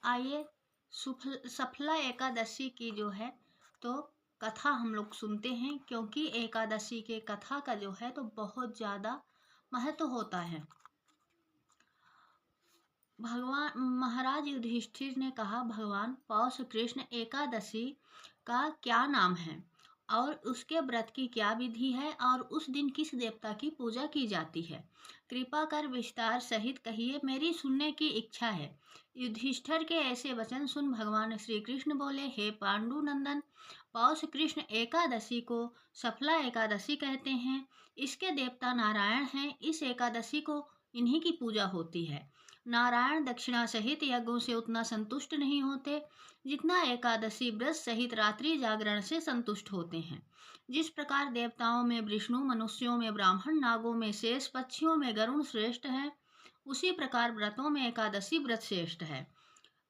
आइए सफला एकादशी की जो है तो कथा हम लोग सुनते हैं, क्योंकि एकादशी के कथा का जो है तो बहुत ज़्यादा महत्व होता है। भगवान महाराज युधिष्ठिर ने कहा, भगवान पौष कृष्ण एकादशी का क्या नाम है और उसके व्रत की क्या विधि है और उस दिन किस देवता की पूजा की जाती है? कृपा कर विस्तार सहित कहिए, मेरी सुनने की इच्छा है। युधिष्ठिर के ऐसे वचन सुन भगवान श्री कृष्ण बोले, हे पांडु नंदन, पौष कृष्ण एकादशी को सफला एकादशी कहते हैं। इसके देवता नारायण हैं। इस एकादशी को इन्हीं की पूजा होती है। नारायण दक्षिणा सहित यज्ञों से उतना संतुष्ट नहीं होते जितना एकादशी व्रत सहित रात्रि जागरण से संतुष्ट होते हैं। जिस प्रकार देवताओं में विष्णु, मनुष्यों में ब्राह्मण, नागों में शेष, पक्षियों में गरुण श्रेष्ठ है, उसी प्रकार व्रतों में एकादशी व्रत श्रेष्ठ है।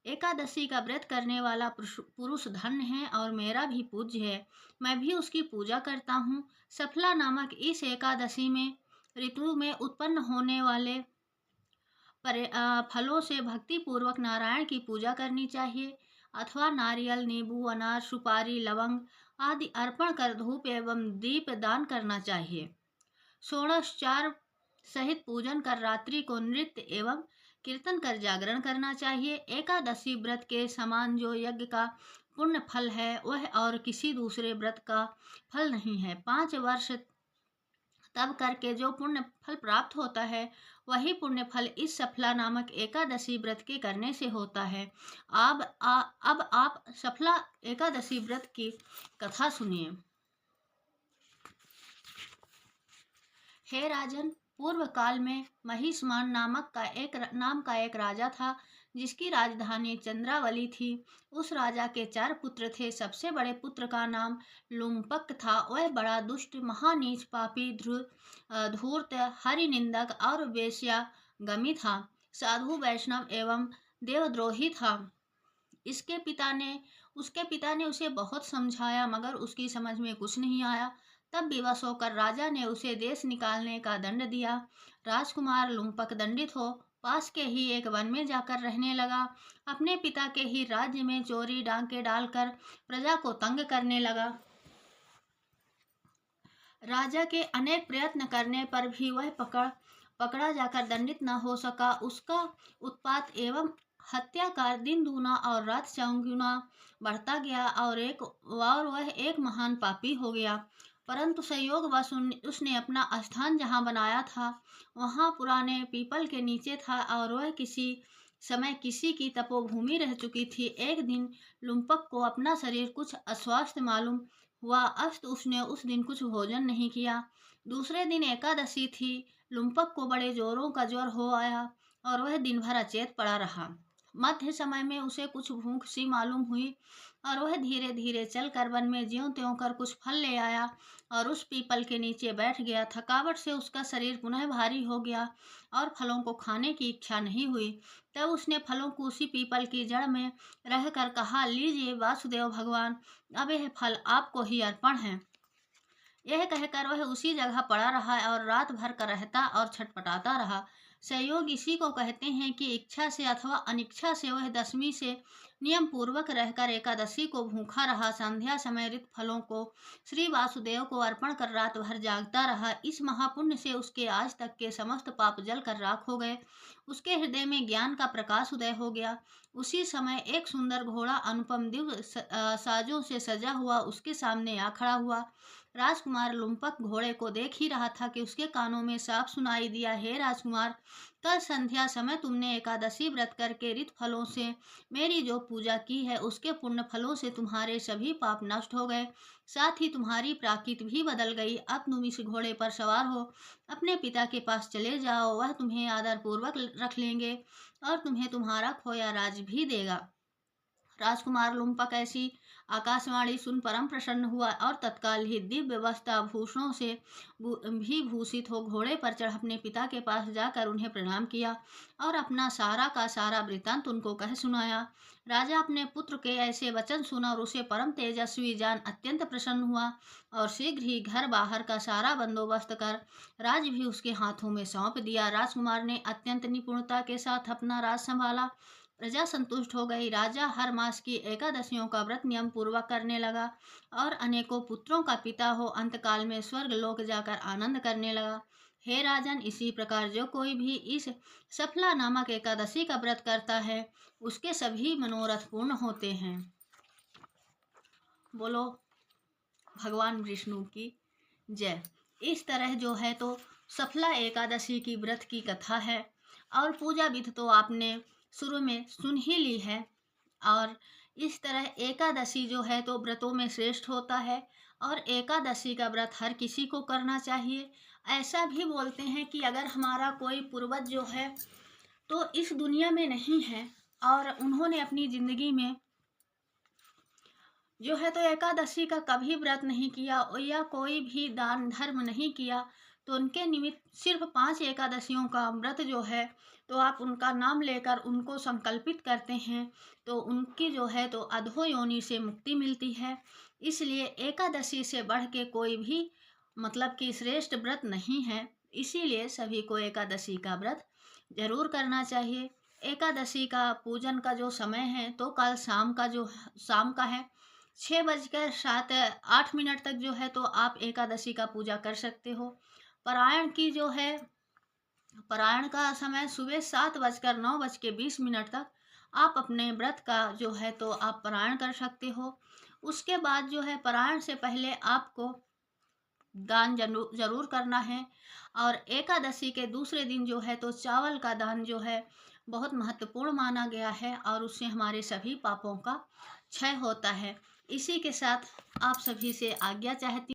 एकादशी का व्रत करने वाला पुरुष धन्य है और मेरा भी पूज्य है। मैं भी उसकी पूजा करता हूँ। सफला नामक इस एकादशी में ऋतु में उत्पन्न होने वाले फलों से भक्ति पूर्वक नारायण की पूजा करनी चाहिए, अथवा नारियल, नींबू, अनार, सुपारी, लवंग आदि अर्पण कर धूप एवं दीप दान करना चाहिए। षोडशोपचार सहित पूजन कर रात्रि को नृत्य एवं कीर्तन कर जागरण करना चाहिए। एकादशी व्रत के समान जो यज्ञ का पुण्य फल है वह और किसी दूसरे व्रत का फल नहीं है। 5 वर्ष तब करके जो पुण्य फल प्राप्त होता है वही पुण्य फल इस सफला नामक एकादशी व्रत के करने से होता है। अब आप सफला एकादशी व्रत की कथा सुनिए। हे राजन, पूर्व काल में महिष्मान नाम का एक राजा था, जिसकी राजधानी चंद्रावली थी। उस राजा के 4 पुत्र थे। सबसे बड़े पुत्र का नाम लुम्पक था। वह बड़ा दुष्ट, महानीच, पापी, धूर्त, हरि निंदक और वेश्यागमी था। साधु, वैष्णव एवं देवद्रोही था। उसके पिता ने उसे बहुत समझाया, मगर उसकी समझ में कुछ नहीं आया। तब विवश होकर राजा ने उसे देश निकालने का दंड दिया। राजकुमार लुम्पक दंडित हो पास के ही एक वन में जाकर रहने लगा। अपने पिता के ही राज्य में चोरी डांके डालकर प्रजा को तंग करने लगा। राजा के अनेक प्रयत्न करने पर भी वह पकड़ा जाकर दंडित न हो सका। उसका उत्पात एवं हत्या का दिन दूना और रात चौगुना बढ़ता गया और वह एक महान पापी हो गया। परंतु संयोगवश उसने अपना स्थान जहाँ बनाया था वहाँ पुराने पीपल के नीचे था और वह किसी समय किसी की तपोभूमि रह चुकी थी। एक दिन लुम्पक को अपना शरीर कुछ अस्वस्थ मालूम हुआ, अस्त उसने उस दिन कुछ भोजन नहीं किया। दूसरे दिन एकादशी थी। लुम्पक को बड़े जोरों का ज्वर हो आया और वह दिन भर अचेत पड़ा रहा। मध्य समय में उसे कुछ भूख सी मालूम हुई और वह धीरे धीरे चलकर वन में ज्यों त्यों कर कुछ फल ले आया और उस पीपल के नीचे बैठ गया। थकावट से उसका शरीर पुनः भारी हो गया और फलों को खाने की इच्छा नहीं हुई। तब उसने फलों को उसी पीपल की जड़ में रहकर कहा, लीजिए वासुदेव भगवान, अब यह फल आपको ही अर्पण है। यह कहकर वह उसी जगह पड़ा रहा और रात भर का रहता और छटपटाता रहा। संयोग इसी को कहते हैं कि इच्छा से अथवा अनिच्छा से वह दशमी से नियम पूर्वक रहकर एकादशी को भूखा रहा। संध्या समय ऋत फलों को श्री वासुदेव को अर्पण कर रात भर जागता रहा। इस महापुण्य से उसके आज तक के समस्त पाप जल कर राख हो गए। उसके हृदय में ज्ञान का प्रकाश उदय हो गया। उसी समय एक सुंदर घोड़ा अनुपम दिव्य साजों से सजा हुआ उसके सामने आ खड़ा हुआ। राजकुमार लुम्पक घोड़े को देख ही रहा था कि उसके कानों में साफ सुनाई दिया, हे राजकुमार, कल संध्या समय तुमने एकादशी व्रत करके ऋत फलों से मेरी जो पूजा की है उसके पुण्य फलों से तुम्हारे सभी पाप नष्ट हो गए, साथ ही तुम्हारी प्राकृति भी बदल गई। अब तुम इस घोड़े पर सवार हो अपने पिता के पास चले जाओ, वह तुम्हें आदर पूर्वक रख लेंगे और तुम्हें तुम्हारा खोया राज भी देगा। राजकुमार लुम्पक ऐसी आकाशवाणी सुन परम प्रसन्न हुआ और तत्काल ही दिव्य वस्त्र आभूषणों से भी भूषित हो घोड़े पर चढ़ अपने पिता के पास जाकर उन्हें प्रणाम किया और अपना सारा का सारा वृतांत उनको कह सुनाया। राजा अपने पुत्र के ऐसे वचन सुना और उसे परम तेजस्वी जान अत्यंत प्रसन्न हुआ और शीघ्र ही घर बाहर का सारा बंदोबस्त कर राज भी उसके हाथों में सौंप दिया। राजकुमार ने अत्यंत निपुणता के साथ अपना राज संभाला। प्रजा संतुष्ट हो गई। राजा हर मास की एकादशियों का व्रत नियम पूर्वक करने लगा और अनेकों पुत्रों का पिता हो अंतकाल में स्वर्ग लोक जाकर आनंद करने लगा। हे राजन, इसी प्रकार जो कोई भी इस सफला नामक एकादशी का व्रत करता है उसके सभी मनोरथ पूर्ण होते हैं। बोलो भगवान विष्णु की जय। इस तरह जो है तो सफला एकादशी की व्रत की कथा है और पूजा विधि तो आपने शुरू में सुन ही ली है। और इस तरह एकादशी जो है तो व्रतों में श्रेष्ठ होता है और एकादशी का व्रत हर किसी को करना चाहिए। ऐसा भी बोलते हैं कि अगर हमारा कोई पूर्वज जो है तो इस दुनिया में नहीं है और उन्होंने अपनी ज़िंदगी में जो है तो एकादशी का कभी व्रत नहीं किया या कोई भी दान धर्म नहीं किया, तो उनके निमित्त सिर्फ 5 एकादशियों का व्रत जो है तो आप उनका नाम लेकर उनको संकल्पित करते हैं तो उनकी जो है तो अधो योनि से मुक्ति मिलती है। इसलिए एकादशी से बढ़ के कोई भी मतलब कि श्रेष्ठ व्रत नहीं है। इसीलिए सभी को एकादशी का व्रत जरूर करना चाहिए। एकादशी का पूजन का जो समय है तो कल शाम का है 6:08 तक जो है तो आप एकादशी का पूजा कर सकते हो। पारायण की जो है पारायण का समय सुबह 7:09:20 तक आप अपने व्रत का जो है तो आप पारायण कर सकते हो। उसके बाद जो है पारायण से पहले आपको दान जरूर करना है और एकादशी के दूसरे दिन जो है तो चावल का दान जो है बहुत महत्वपूर्ण माना गया है और उससे हमारे सभी पापों का क्षय होता है। इसी के साथ आप सभी से आज्ञा चाहती